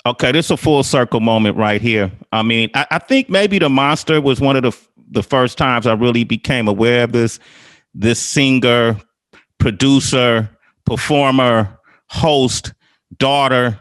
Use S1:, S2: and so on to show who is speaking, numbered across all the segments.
S1: Okay, this is a full circle moment right here. I mean, I think maybe the Monster was one of the first times I really became aware of this singer, producer, performer, host, daughter,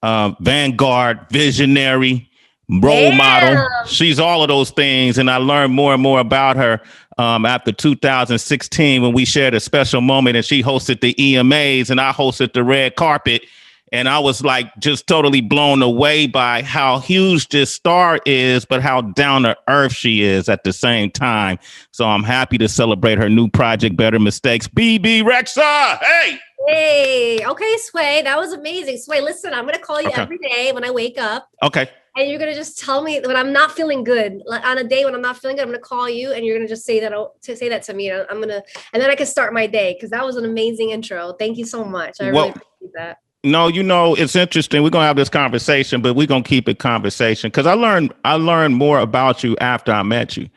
S1: vanguard, visionary, role model.
S2: Damn.
S1: She's all of those things, and I learned more and more about her after 2016 when we shared a special moment, and she hosted the EMAs and I hosted the red carpet. And I was like just totally blown away by how huge this star is, but how down to earth she is at the same time. So I'm happy to celebrate her new project, Better Mistakes. Bebe Rexha, hey!
S2: Hey, okay, Sway, that was amazing. Sway, listen, I'm gonna call you
S1: Okay.
S2: every day when I wake up.
S1: Okay.
S2: And you're gonna just tell me when I'm not feeling good. Like on a day when I'm not feeling good, I'm gonna call you, and you're gonna just say that to me. And I'm gonna, and then I can start my day because that was an amazing intro. Thank you so much. I really appreciate that.
S1: No, it's interesting. We're gonna have this conversation, but we're gonna keep it conversation because I learned more about you after I met you.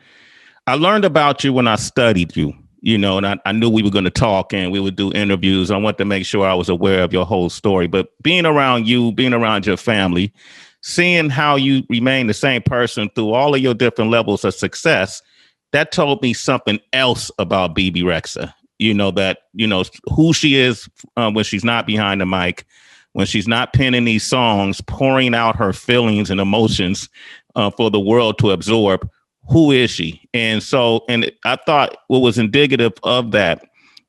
S1: I learned about you when I studied you, and I knew we were going to talk and we would do interviews. I wanted to make sure I was aware of your whole story. But being around you, being around your family, seeing how you remain the same person through all of your different levels of success, that told me something else about Bebe Rexha. Who she is when she's not behind the mic, when she's not penning these songs, pouring out her feelings and emotions for the world to absorb. Who is she? And I thought what was indicative of that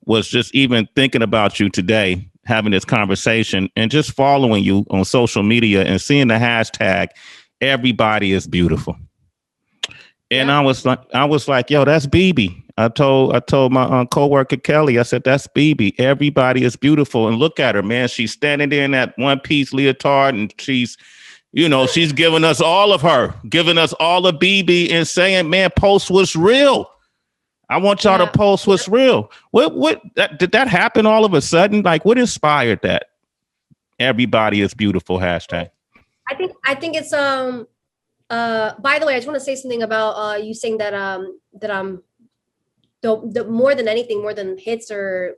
S1: was just even thinking about you today, having this conversation and just following you on social media and seeing the hashtag, everybody is beautiful. And
S2: Yeah.
S1: I was like, yo, that's Bebe. I told my coworker Kelly, I said, that's Bebe. Everybody is beautiful. And look at her, man. She's standing there in that one piece leotard and she's giving us all of her, giving us all of Bebe and saying, man, post what's real. I want y'all to post what's real. Did that happen all of a sudden? Like what inspired that? Everybody is beautiful hashtag.
S2: I think it's by the way, I just want to say something about you saying that that I'm the more than anything, more than hits or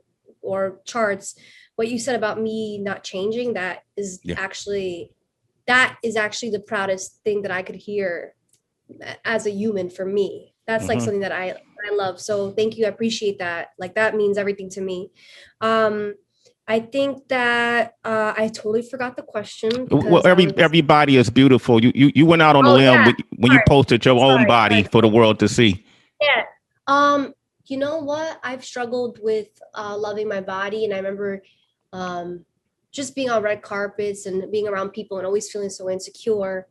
S2: charts, what you said about me not changing, that is actually the proudest thing that I could hear as a human for me. That's like something that I love. So thank you. I appreciate that. Like that means everything to me. I think that I totally forgot the question.
S1: Well, everybody is beautiful. You went out on a limb when you posted your own body for the world to see.
S2: Yeah. You know what? I've struggled with loving my body, and I remember just being on red carpets and being around people and always feeling so insecure.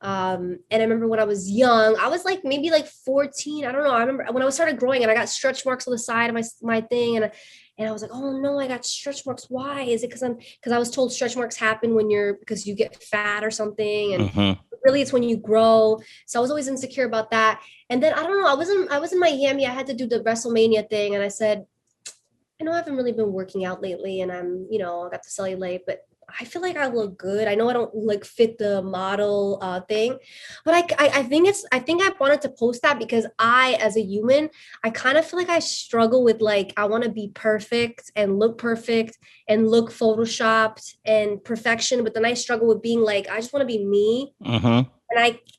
S2: And I remember when I was young, I was like maybe like 14. I don't know. I remember when I started growing and I got stretch marks on the side of my thing, and I was like, oh no, I got stretch marks. Why? Is it because I was told stretch marks happen because you get fat or something, and really it's when you grow. So I was always insecure about that. And then I don't know. I was in Miami. I had to do the WrestleMania thing, and I said, I know I haven't really been working out lately, and I got the cellulite, but I feel like I look good. I know I don't like fit the model thing, but I think I wanted to post that because as a human, I kind of feel like I struggle with like, I want to be perfect and look photoshopped and perfection. But then I struggle with being like, I just want to be me. And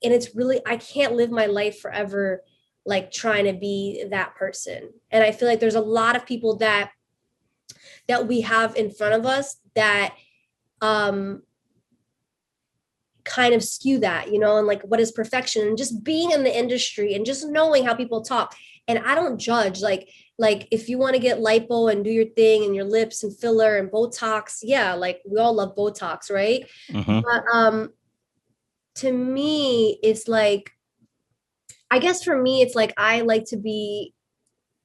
S2: it's really, I can't live my life forever like trying to be that person. And I feel like there's a lot of people that we have in front of us that kind of skew that, and like what is perfection, and just being in the industry and just knowing how people talk. And I don't judge, like if you want to get lipo and do your thing and your lips and filler and Botox, yeah, like we all love Botox, right? But to me, it's like, I guess for me, it's like I like to be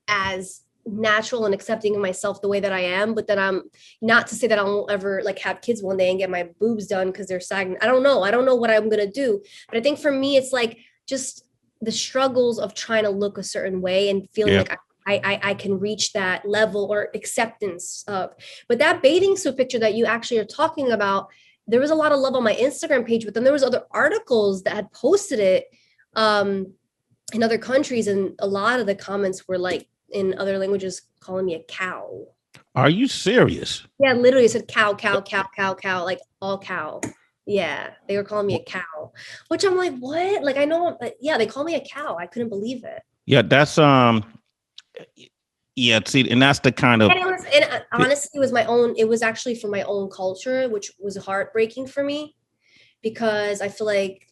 S2: as natural and accepting of myself the way that I am, but then I'm not to say that I won't ever like have kids one day and get my boobs done because they're sagging. I don't know what I'm gonna do, but I think for me it's like just the struggles of trying to look a certain way and feeling like I can reach that level or acceptance of. But that bathing suit picture that you actually are talking about, there was a lot of love on my Instagram page, but then there was other articles that had posted it in other countries, and a lot of the comments were like in other languages calling me a cow.
S1: Are you serious?
S2: Yeah, literally it said cow, like all cow. Yeah, they were calling me a cow, which I'm like, what? Like, I know, but yeah, they call me a cow. I couldn't believe it.
S1: Yeah, that's yeah, see, and that's the kind of
S2: And honestly, it was my own, it was actually from my own culture, which was heartbreaking for me because I feel like,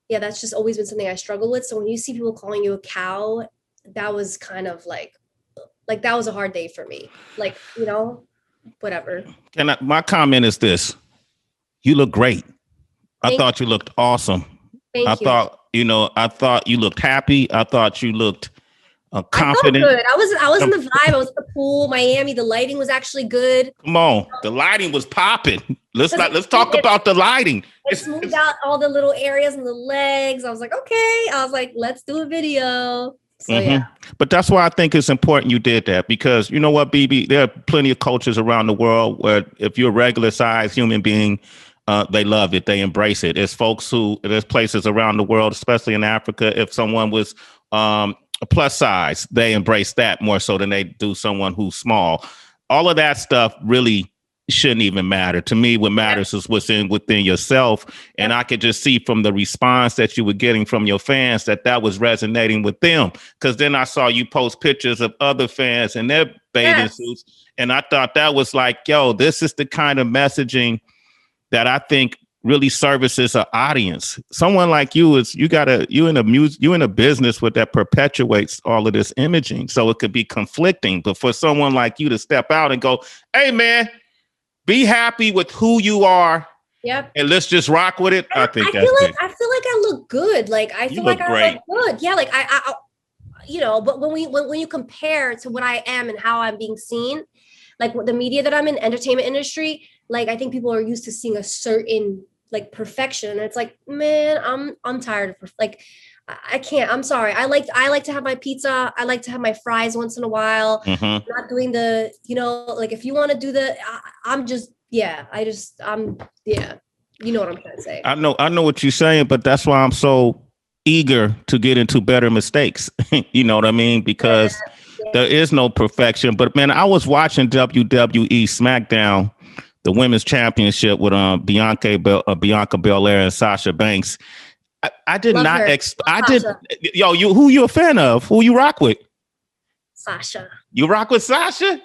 S2: yeah, that's just always been something I struggle with. So when you see people calling you a cow, that was kind of like that was a hard day for me. Like, whatever.
S1: and my comment is this. You look great. I
S2: Thank
S1: thought you looked awesome. I
S2: Thank you.
S1: thought, I thought you looked happy. I thought you looked
S2: I felt
S1: confident.
S2: good. I was in the vibe. I was at the pool, Miami. The lighting was actually good.
S1: Come on, the lighting was popping. Let's talk
S2: It,
S1: about the lighting.
S2: it smoothed out all the little areas and the legs. I was like, okay. I was like, let's do a video. So yeah.
S1: But that's why I think it's important you did that, because you know what, BB, there are plenty of cultures around the world where if you're a regular size human being, they love it. They embrace it. There's places around the world, especially in Africa, if someone was a plus size, they embrace that more so than they do someone who's small. All of that stuff really shouldn't even matter. To me, what matters is what's within yourself. And I could just see from the response that you were getting from your fans that was resonating with them. Because then I saw you post pictures of other fans in their bathing suits. And I thought that was like, yo, this is the kind of messaging that I think really services an audience. Someone like you you in a business that perpetuates all of this imaging. So it could be conflicting. But for someone like you to step out and go, hey man, be happy with who you are.
S2: Yep.
S1: And let's just rock with it. I think
S2: I feel like I look good. Like I feel like I look good. Yeah, like I but when you compare to what I am and how I'm being seen, like the media that I'm in, entertainment industry, like I think people are used to seeing a certain like perfection. And it's like, man, I'm tired of like I can't. I'm sorry. I like to have my pizza. I like to have my fries once in a while. Not doing the, like if you want to do I'm just, yeah. Yeah. You know what I'm trying to say.
S1: I know what you're saying, but that's why I'm so eager to get into better mistakes. You know what I mean? Because there is no perfection. But man, I was watching WWE SmackDown, the women's championship with Bianca Belair and Sasha Banks. I did not who you a fan of? Who you rock with?
S2: Sasha.
S1: You rock with Sasha?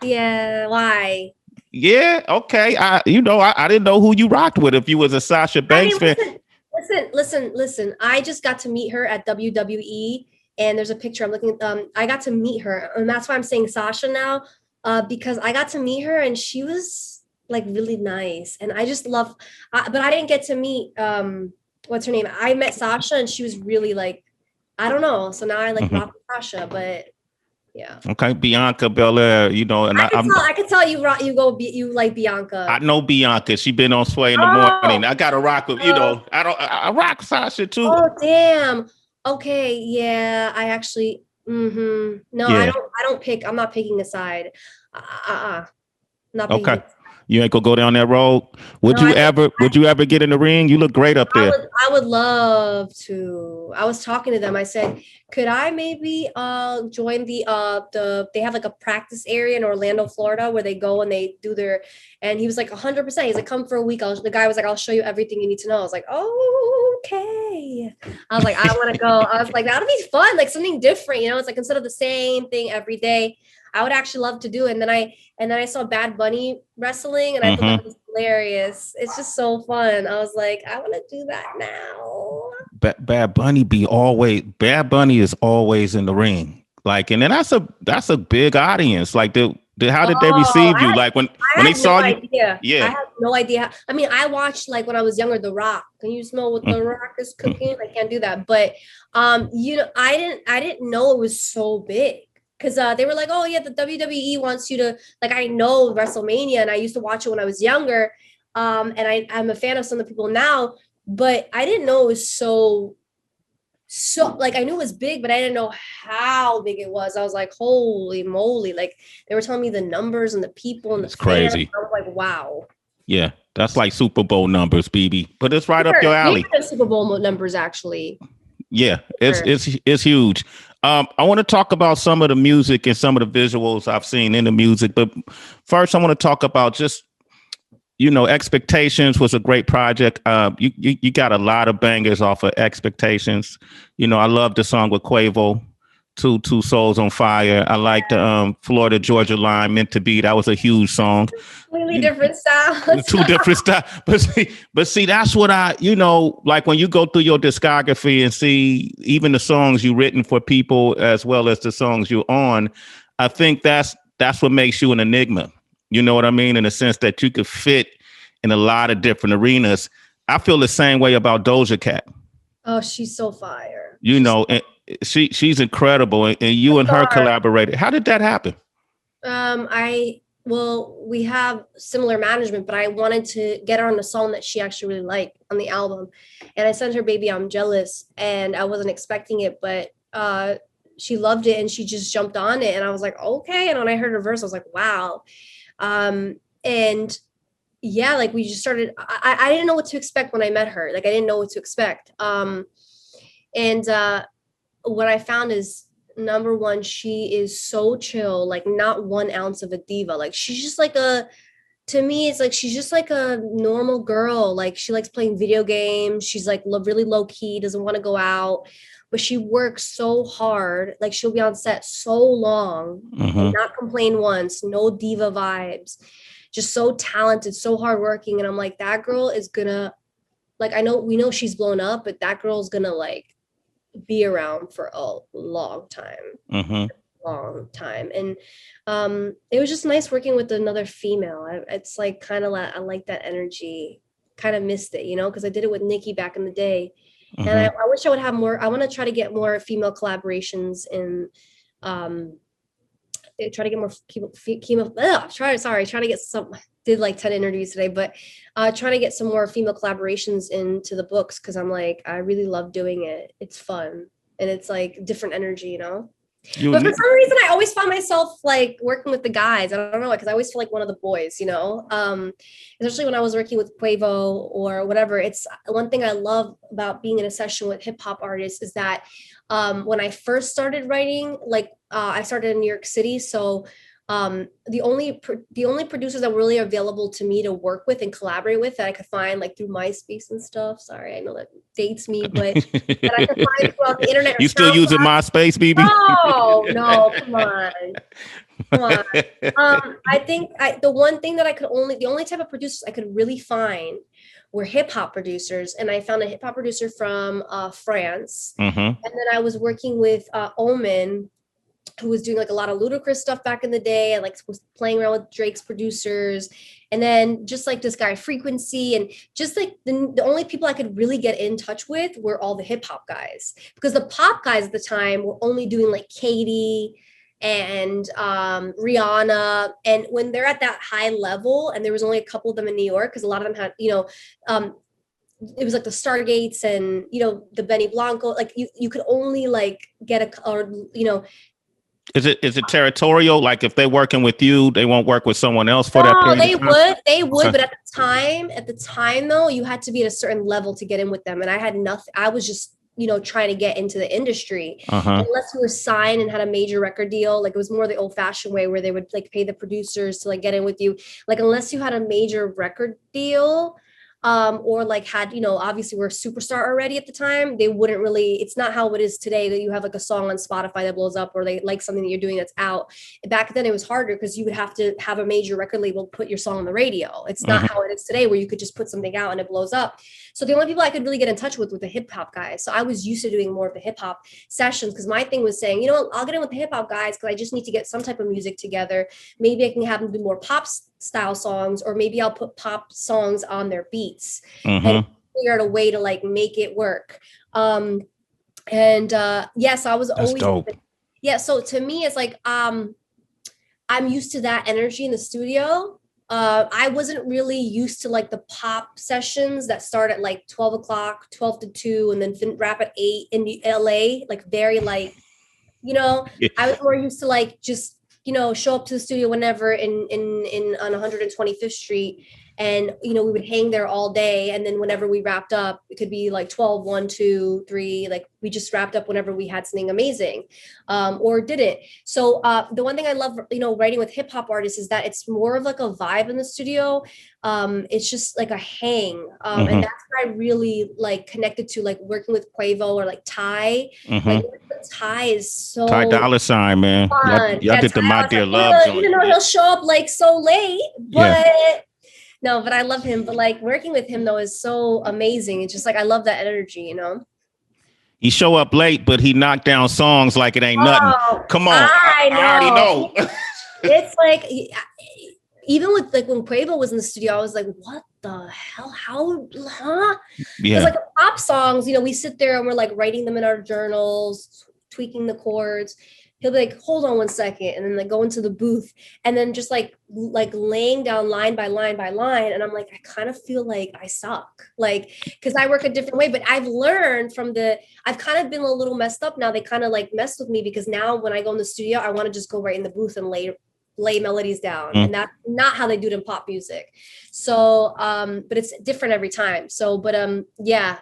S2: Yeah, why?
S1: Yeah, okay. I didn't know who you rocked with if you was a Sasha Banks fan.
S2: Listen. I just got to meet her at WWE, and there's a picture I'm looking at. I got to meet her, and that's why I'm saying Sasha now, because I got to meet her, and she was like really nice, and I just love. But I didn't get to meet what's her name? I met Sasha, and she was really like, I don't know. So now I like rock with Sasha, but yeah.
S1: Okay, Bianca Belair, and
S2: I could tell you like Bianca.
S1: I know Bianca. She been on Sway in the morning. I got to rock with I rock Sasha too.
S2: Oh damn. Okay, yeah. I actually. No, yeah. I don't pick. I'm not picking a side. Not picking.
S1: Okay. You ain't gonna go down that road. Would you ever get in the ring? You look great up there.
S2: I would love to. I was talking to them. I said, could I maybe join they have like a practice area in Orlando, Florida, where they go and they do their, and he was like 100%. He's like, come for a week. The guy was like, I'll show you everything you need to know. I was like, oh, okay. I was like, I want to go. I was like, that'll be fun, like something different, it's like instead of the same thing every day. I would actually love to do it. And then I saw Bad Bunny wrestling, and I thought that was hilarious. It's just so fun. I was like, I want to do that now.
S1: Bad Bunny is always in the ring. Like, and then that's a big audience. Like, how did they receive you? Like when they saw you? Yeah.
S2: I have no idea. I mean, I watched like when I was younger, The Rock. Can you smell what The Rock is cooking? I can't do that. But I didn't know it was so big. Because they were like, oh, yeah, the WWE wants you to, like, I know WrestleMania, and I used to watch it when I was younger. And I'm a fan of some of the people now, but I didn't know it was so, like, I knew it was big, but I didn't know how big it was. I was like, holy moly. Like, they were telling me the numbers and the people and the fans.
S1: Crazy.
S2: I was like, wow.
S1: Yeah, that's like Super Bowl numbers, BB. But it's right up your alley.
S2: Super Bowl numbers, actually.
S1: Yeah, it's huge. I want to talk about some of the music and some of the visuals I've seen in the music, but first I want to talk about just Expectations was a great project. You got a lot of bangers off of Expectations. I love the song with Quavo, Two Souls on Fire. I like the Florida Georgia line, Meant to Be. That was a huge song.
S2: Completely different styles.
S1: Two different styles. But see, that's what like when you go through your discography and see even the songs you written for people as well as the songs you're on, I think that's what makes you an enigma. You know what I mean? In the sense that you could fit in a lot of different arenas. I feel the same way about Doja Cat.
S2: Oh, she's so fire.
S1: And she's incredible. And you and her collaborated. How did that happen?
S2: We have similar management, but I wanted to get her on the song that she actually really liked on the album. And I sent her Baby I'm Jealous, and I wasn't expecting it, but she loved it and she just jumped on it. And I was like, okay. And when I heard her verse, I was like, wow. And yeah, like we just started, I didn't know what to expect when I met her. Like I didn't know what to expect. What I found is, number one, she is so chill, like not 1 ounce of a diva. Like she's just like to me, it's like she's just like a normal girl. Like she likes playing video games. She's like really low key, doesn't want to go out, but she works so hard. Like she'll be on set so long and not complain once. No diva vibes. Just so talented, so hardworking. And I'm like, that girl is gonna, like, we know she's blown up, but that girl's gonna like be around for a long time. Long time. And it was just nice working with another female. It's like kind of like, I like that energy. Kind of missed it, because I did it with Nikki back in the day. And I wish I would have more. I want to try to get more female collaborations in try to get more trying to get some, did like 10 interviews today, but trying to get some more female collaborations into the books, because I'm like, I really love doing it. It's fun and it's like different energy, But for some reason I always find myself like working with the guys. I don't know, because I always feel like one of the boys, especially when I was working with Quavo or whatever. It's one thing I love about being in a session with hip hop artists is that when I first started writing, like I started in New York City. So the only producers that were really available to me to work with and collaborate with that I could find like through MySpace and stuff. Sorry, I know that dates me, but that I could find throughout the internet.
S1: You still using MySpace, BB?
S2: No, come on. I think the only type of producers I could really find were hip hop producers, and I found a hip hop producer from France, and then I was working with Omen, who was doing like a lot of Ludacris stuff back in the day, and like was playing around with Drake's producers, and then just like this guy Frequency, and just like the only people I could really get in touch with were all the hip hop guys, because the pop guys at the time were only doing like Katy and Rihanna, and when they're at that high level, and there was only a couple of them in New York, because a lot of them had, it was like the Stargates and the Benny Blanco, like you could only like get
S1: Is it territorial? Like if they're working with you, they won't work with someone else for that period?
S2: They would, but at the time though, you had to be at a certain level to get in with them, and I had nothing. I was just trying to get into the industry, unless you were signed and had a major record deal. Like it was more the old fashioned way where they would like pay the producers to like get in with you. Like unless you had a major record deal, or like had, obviously we're a superstar already at the time, they wouldn't really, it's not how it is today that you have like a song on Spotify that blows up, or they like something that you're doing that's out. Back then it was harder because you would have to have a major record label put your song on the radio. It's not how it is today where you could just put something out and it blows up. So the only people I could really get in touch with were the hip hop guys. So I was used to doing more of the hip hop sessions, because my thing was saying, I'll get in with the hip hop guys because I just need to get some type of music together. Maybe I can have them do more pop style songs, or maybe I'll put pop songs on their beats and figure out a way to like make it work. So I was always dope. So to me it's like I'm used to that energy in the studio. I wasn't really used to like the pop sessions that start at like 12 o'clock, 12 to 2, and then wrap at 8 in LA, like very like, I was more used to like just show up to the studio whenever in on 125th Street And, we would hang there all day. And then whenever we wrapped up, it could be like 12, 1, 2, 3, like we just wrapped up whenever we had something amazing, or didn't. So the one thing I love, writing with hip hop artists is that it's more of like a vibe in the studio. It's just like a hang. And that's what I really like connected to, like working with Quavo or like Ty. Like Ty is so
S1: Ty Dolla $ign, man. Y'all did the My Dear Love joint.
S2: Even though he'll show up like so late, but no, but I love him. But like working with him though is so amazing. It's just like I love that energy,
S1: He show up late, but he knocked down songs like it ain't nothing. Come on, I already know.
S2: It's like even with like when Quavo was in the studio, I was like, what the hell? How? Huh? Because like the pop songs, we sit there and we're like writing them in our journals, tweaking the chords. He'll be like, hold on 1 second, and then like go into the booth and then just like laying down line by line by line. And I'm like, I kind of feel like I suck, like, because I work a different way. But I've learned I've kind of been a little messed up now. They kind of like mess with me because now when I go in the studio, I want to just go right in the booth and lay melodies down. And that's not how they do it in pop music. So, but it's different every time. So, but yeah,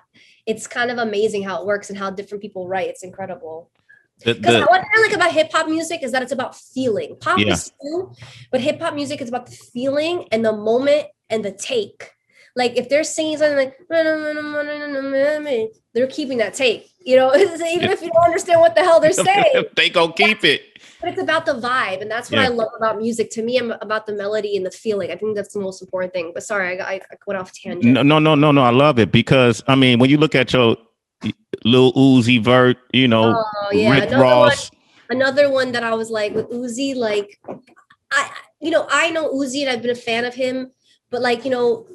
S2: it's kind of amazing how it works and how different people write. It's incredible. Because what I like about hip hop music is that it's about feeling. Pop is too, but hip hop music is about the feeling and the moment and the take. Like if they're singing something like, they're keeping that take, even if you don't understand what the hell they're saying,
S1: they gonna keep it.
S2: But it's about the vibe. And that's what I love about music. To me, I'm about the melody and the feeling. I think that's the most important thing. But sorry, I went off tangent.
S1: No. I love it because, I mean, when you look at your Lil Uzi Vert, Rick Ross.
S2: Another one that I was like with Uzi, like, I know Uzi and I've been a fan of him, but like, you don't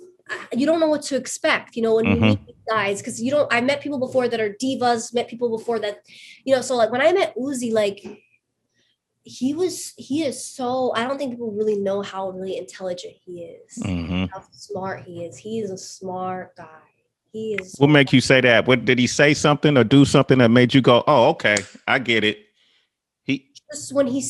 S2: know what to expect, when you meet these guys, because I met people before that are divas, met people before that, so like when I met Uzi, like, he is so, I don't think people really know how really intelligent he is, how smart he is. He is a smart guy. He is.
S1: What make you say that? What did he say something or do something that made you go, oh, okay, I get it? He
S2: just when he,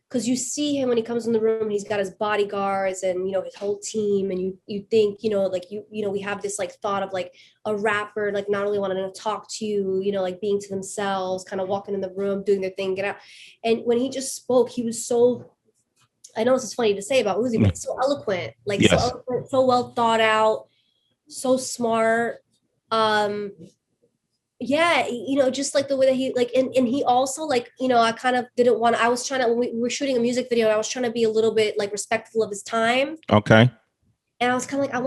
S2: because you see him when he comes in the room, he's got his bodyguards and his whole team, and you think like we have this like thought of like a rapper like not only wanting to talk to you, like being to themselves, kind of walking in the room, doing their thing, get out. And when he just spoke, he was so. I know this is funny to say about Uzi, but so eloquent, like so eloquent, so well thought out. So smart. Just like the way that he like, and he also like, I kind of didn't want, I was trying to, when we were shooting a music video, I was trying to be a little bit like respectful of his time.
S1: Okay.
S2: And I was kind of like, I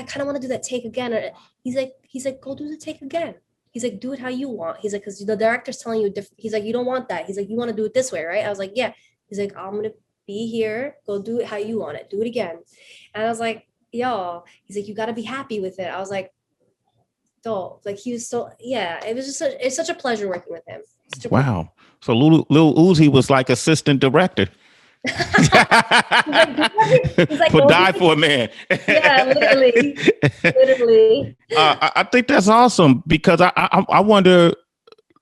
S2: kind of want to do that take again. He's like, go do the take again. He's like, do it how you want. He's like, because the director's telling you different. He's like, you don't want that. He's like, you want to do it this way, right? I was like, yeah. He's like, I'm going to be here. Go do it how you want it. Do it again. And I was like, yo, he's like, you got to be happy with it. I was like, dope. Like he was so, it was just it's such a pleasure working with him.
S1: Wow. So Lil Uzi was like assistant director.
S2: he's like,
S1: would die for a man.
S2: Yeah, literally.
S1: I think that's awesome because I wonder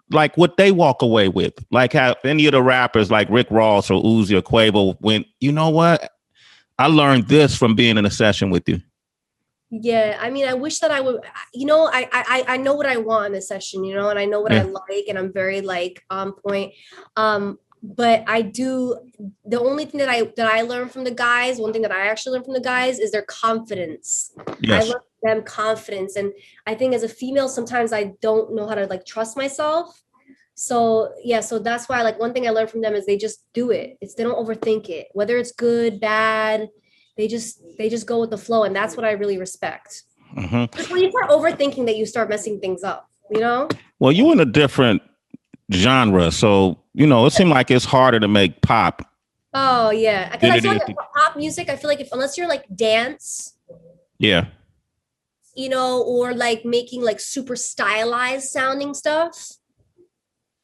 S1: like what they walk away with. Like how any of the rappers like Rick Ross or Uzi or Quavo went, you know what? I learned this from being in a session with you.
S2: Yeah, I mean, I wish that I would, I know what I want in a session, and I know what I like, and I'm very like on point. But I do, the only thing that I learned from the guys, one thing that I actually learned from the guys is their confidence.
S1: Yes.
S2: I learned from them confidence. And I think as a female, sometimes I don't know how to like trust myself. So so that's why like one thing I learned from them is they just do it. They don't overthink it, whether it's good, bad. They just go with the flow, and that's what I really respect. Because when you start overthinking, that you start messing things up. Well,
S1: you in a different genre, so it seemed like it's harder to make pop.
S2: Oh yeah, because I feel like pop music. I feel like unless you're like dance, or like making like super stylized sounding stuff.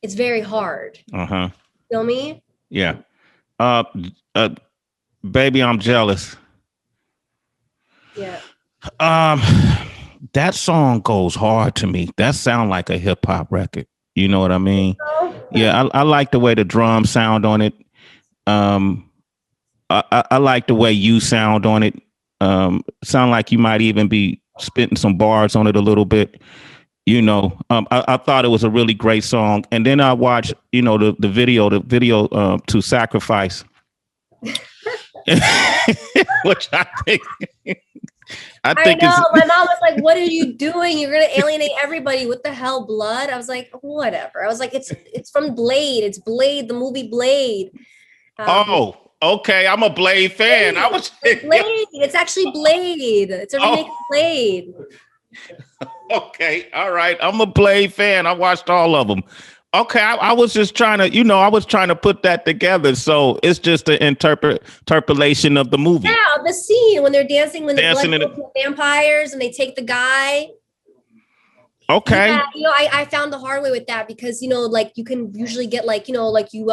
S2: It's very hard. Feel me?
S1: Yeah. Baby, I'm jealous.
S2: Yeah.
S1: That song goes hard to me. That sound like a hip hop record. You know what I mean? Yeah, I like the way the drums sound on it. I like the way you sound on it. Sound like you might even be spitting some bars on it a little bit. I thought it was a really great song. And then I watched, the video to Sacrifice, which I think
S2: know.
S1: is
S2: My mom was like, "What are you doing? You're gonna alienate everybody. What the hell, blood?" I was like, "Whatever." I was like, "It's from Blade. It's Blade, the movie Blade."
S1: Oh, okay. I'm a Blade fan.
S2: Blade.
S1: I was
S2: Blade. It's actually Blade. It's a remake of Blade.
S1: Okay, all right. I'm a Blade fan. I watched all of them. Okay, I was just trying to, I was trying to put that together. So it's just an interpolation of the movie.
S2: Yeah, the scene when they're dancing when
S1: Dancing
S2: the blood goes to the vampires and they take the guy.
S1: Okay.
S2: Yeah, I found the hard way with that because, like you can usually get like, like you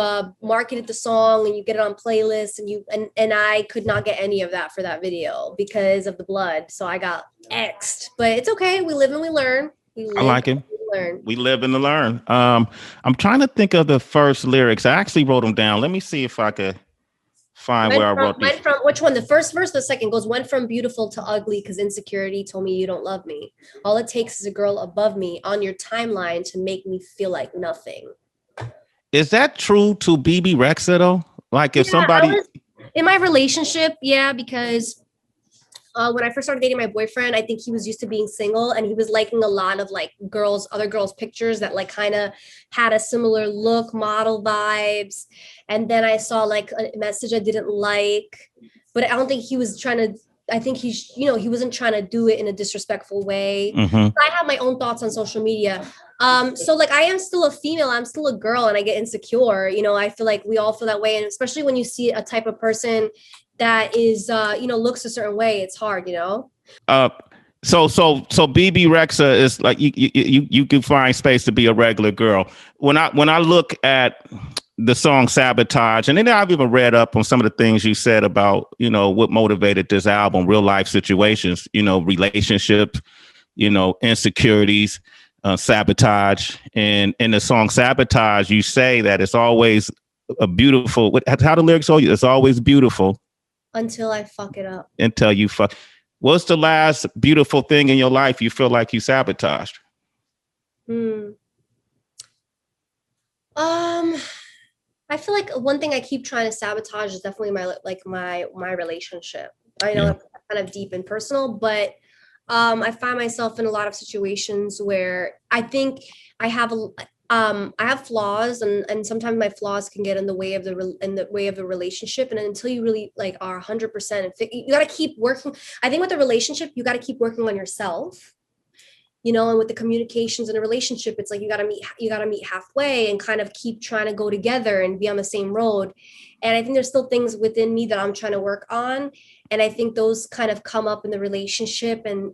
S2: marketed the song and you get it on playlists and I could not get any of that for that video because of the blood. So I got X'd, but it's okay. We live and we learn.
S1: I like it. We live and learn. I'm trying to think of the first lyrics. I actually wrote them down. Let me see if I could find where I wrote these.
S2: Went from which one? The first verse, the second goes, went from beautiful to ugly because insecurity told me you don't love me. All it takes is a girl above me on your timeline to make me feel like nothing.
S1: Is that true to Bebe Rexha though? Like if somebody
S2: in my relationship, yeah, because when I first started dating my boyfriend, I think he was used to being single and he was liking a lot of like other girls' pictures that like kind of had a similar look, model vibes. And then I saw like a message I didn't like, but I don't think he was trying to, I think he wasn't trying to do it in a disrespectful way.
S1: Mm-hmm.
S2: I have my own thoughts on social media. So like I am still a female, I'm still a girl and I get insecure. I feel like we all feel that way. And especially when you see a type of person that is looks a certain way, it's hard.
S1: So Bebe Rexha is like you can find space to be a regular girl. When I look at the song Sabotage, and then I've even read up on some of the things you said about what motivated this album, real life situations, relationships, insecurities, sabotage, and in the song Sabotage, you say that it's always a beautiful. How the lyrics are? It's always beautiful.
S2: Until I fuck it up.
S1: Until you fuck. What's the last beautiful thing in your life you feel like you sabotaged?
S2: I feel like one thing I keep trying to sabotage is definitely my relationship. I know it's kind of deep and personal, but I find myself in a lot of situations where I think I have flaws and sometimes my flaws can get in the way of the relationship. And until you really like are 100%, you got to keep working. I think with the relationship, you got to keep working on yourself, and with the communications in a relationship, it's like you got to meet halfway and kind of keep trying to go together and be on the same road. And I think there's still things within me that I'm trying to work on. And I think those kind of come up in the relationship and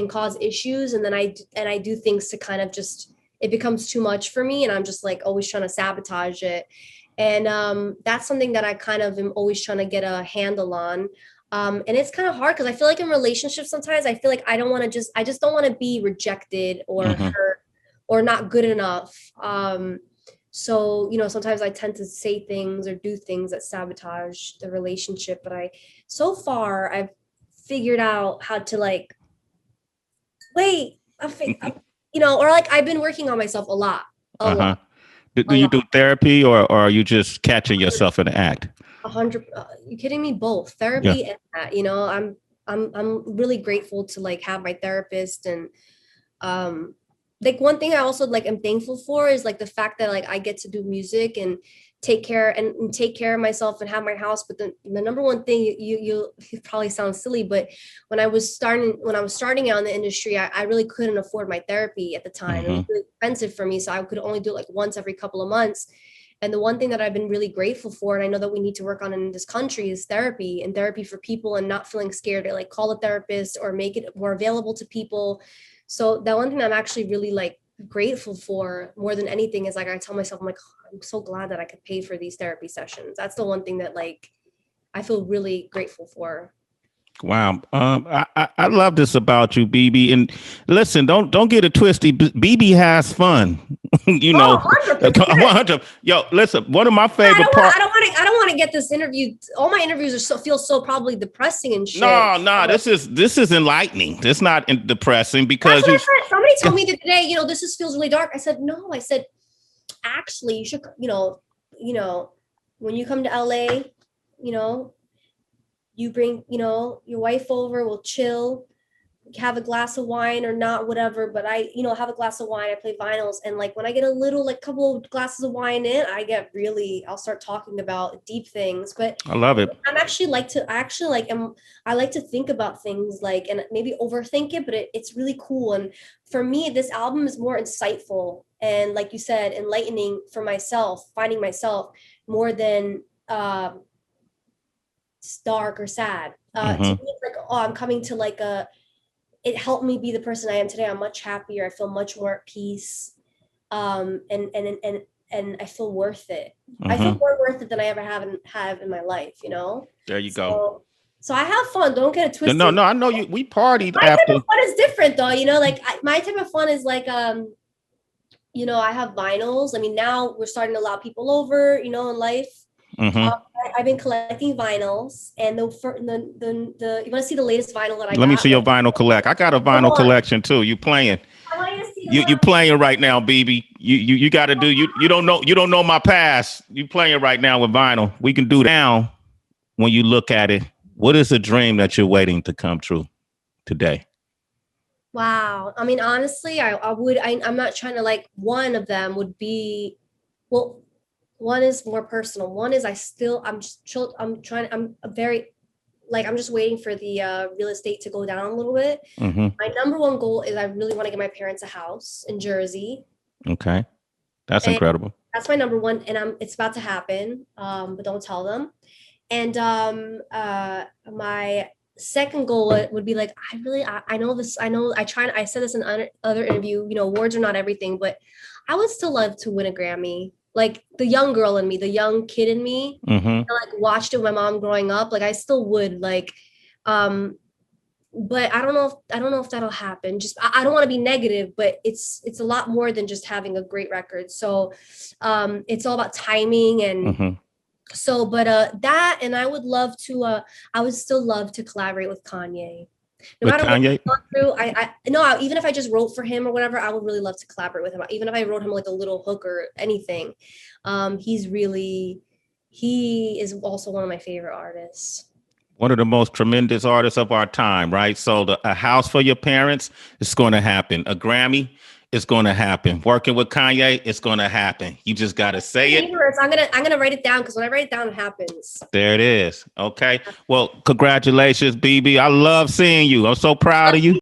S2: cause issues. And then I do things to kind of just, it becomes too much for me and I'm just like always trying to sabotage it. And that's something that I kind of am always trying to get a handle on. And it's kind of hard because I feel like in relationships, sometimes I feel like I just don't want to be rejected or hurt or not good enough. So, sometimes I tend to say things or do things that sabotage the relationship. But so far I've figured out how to like, wait, or like I've been working on myself a lot.
S1: Do you do therapy or are you just catching yourself in the act?
S2: 100. You kidding me? Both therapy and that. I'm really grateful to like have my therapist and like one thing I also like am thankful for is like the fact that like I get to do music and take care of myself and have my house. But the number one thing you probably sound silly, but when I was starting out in the industry, I really couldn't afford my therapy at the time. It was really expensive for me. So I could only do it like once every couple of months. And the one thing that I've been really grateful for, and I know that we need to work on in this country, is therapy and therapy for people and not feeling scared to like call a therapist or make it more available to people. So that one thing I'm actually really like grateful for more than anything is like I tell myself, I'm like, oh, I'm so glad that I could pay for these therapy sessions. That's the one thing that like I feel really grateful for.
S1: Wow. I love this about you, BB. And listen, don't get it twisted. BB has fun. you
S2: Oh,
S1: know,
S2: 100%.
S1: 100. Yo, listen, one of my
S2: I
S1: favorite
S2: don't want.
S1: part.
S2: I don't want to get this interview. All my interviews are feel so probably depressing and shit.
S1: No, this is enlightening. It's not depressing
S2: That's
S1: because
S2: what I
S1: you.
S2: said. Somebody told me the other day, this feels really dark. I said, no. I said, actually, you should, when you come to LA, you know, you bring, your wife over, we'll chill, have a glass of wine or not, whatever. But I, have a glass of wine. I play vinyls, and like when I get a little, like couple of glasses of wine in, I'll start talking about deep things. But
S1: I love it.
S2: I like to think about things like, and maybe overthink it, but it's really cool. And for me, this album is more insightful and, like you said, enlightening for myself, finding myself more than dark or sad. To me, it's like, oh, I'm coming to like it helped me be the person I am today. I'm much happier. I feel much more at peace. And I feel worth it. I feel more worth it than I ever have in my life,
S1: There you go.
S2: So I have fun. Don't get it twisted.
S1: No, I know you. We partied
S2: My
S1: after.
S2: type of fun is different though, like my type of fun is like, I have vinyls. I mean, now we're starting to allow people over, in life. I've been collecting vinyls, and you want to see the latest vinyl that I got?
S1: Let me see your vinyl collect. I got a vinyl collection too. You playing?
S2: I want you to see
S1: You playing right now, BB. You got to do. You don't know my past. You playing right now with vinyl. We can do now. When you look at it, what is a dream that you're waiting to come true today?
S2: Wow. I mean, honestly, I'm not trying to, like, one of them would be, well, one is more personal. One is I'm just waiting for the real estate to go down a little bit. My number one goal is I really want to get my parents a house in Jersey.
S1: Okay. That's incredible.
S2: That's my number one. And it's about to happen. But don't tell them. And my second goal would be like, I know this. I said this in other interview, awards are not everything, but I would still love to win a Grammy. Like the young girl in me, the young kid in me, I like watched it with my mom growing up. Like I still would like, but I don't know if that'll happen. Just, I don't want to be negative, but it's a lot more than just having a great record. So, it's all about timing and, so, but that, and I would still love to collaborate with Kanye. No matter
S1: Kanye?
S2: what I've gone through, even if I just wrote for him or whatever, I would really love to collaborate with him. Even if I wrote him like a little hook or anything. He is also one of my favorite artists.
S1: One of the most tremendous artists of our time, right? So a house for your parents, it's going to happen. A Grammy, it's going to happen. Working with Kanye, it's going to happen. You just got to say it.
S2: I'm gonna write it down, because when I write it down, it happens.
S1: There it is. Okay. Well, congratulations, BB. I love seeing you. I'm so proud of you.